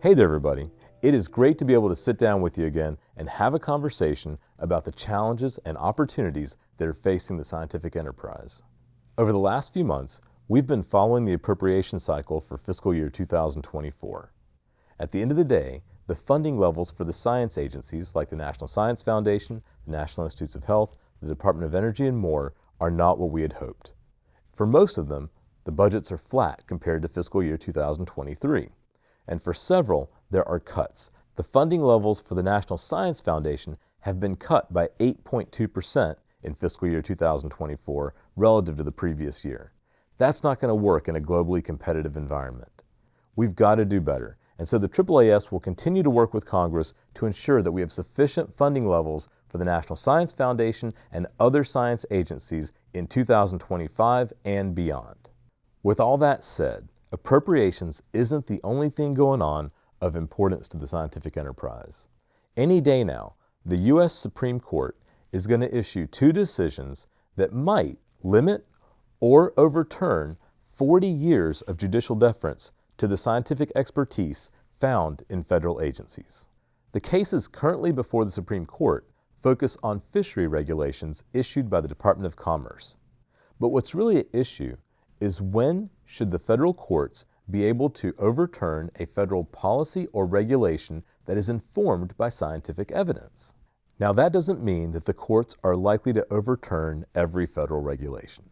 Hey there, everybody. It is great to be able to sit down with you again and have a conversation about the challenges and opportunities that are facing the scientific enterprise. Over the last few months, we've been following the appropriation cycle for fiscal year 2024. At the end of the day, the funding levels for the science agencies like the National Science Foundation, the National Institutes of Health, the Department of Energy, and more are not what we had hoped. For most of them, the budgets are flat compared to fiscal year 2023. And for several, there are cuts. The funding levels for the National Science Foundation have been cut by 8.2% in fiscal year 2024 relative to the previous year. That's not going to work in a globally competitive environment. We've got to do better. And so the AAAS will continue to work with Congress to ensure that we have sufficient funding levels for the National Science Foundation and other science agencies in 2025 and beyond. With all that said, appropriations isn't the only thing going on of importance to the scientific enterprise. Any day now, the U.S. Supreme Court is going to issue two decisions that might limit or overturn 40 years of judicial deference to the scientific expertise found in federal agencies. The cases currently before the Supreme Court focus on fishery regulations issued by the Department of Commerce. But what's really at issue is when should the federal courts be able to overturn a federal policy or regulation that is informed by scientific evidence. Now, that doesn't mean that the courts are likely to overturn every federal regulation.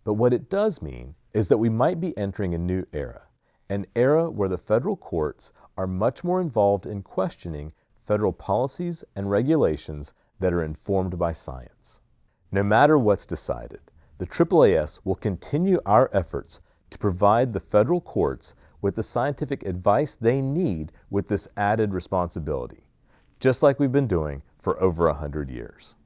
But what it does mean is that we might be entering a new era, an era where the federal courts are much more involved in questioning federal policies and regulations that are informed by science. No matter what's decided, the AAAS will continue our efforts to provide the federal courts with the scientific advice they need with this added responsibility, just like we've been doing for over 100 years.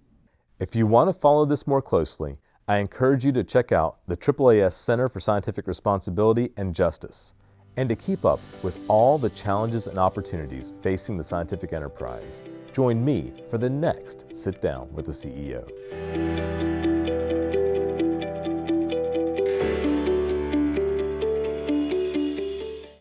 If you want to follow this more closely, I encourage you to check out the AAAS Center for Scientific Responsibility and Justice, and to keep up with all the challenges and opportunities facing the scientific enterprise. Join me for the next Sit Down with the CEO.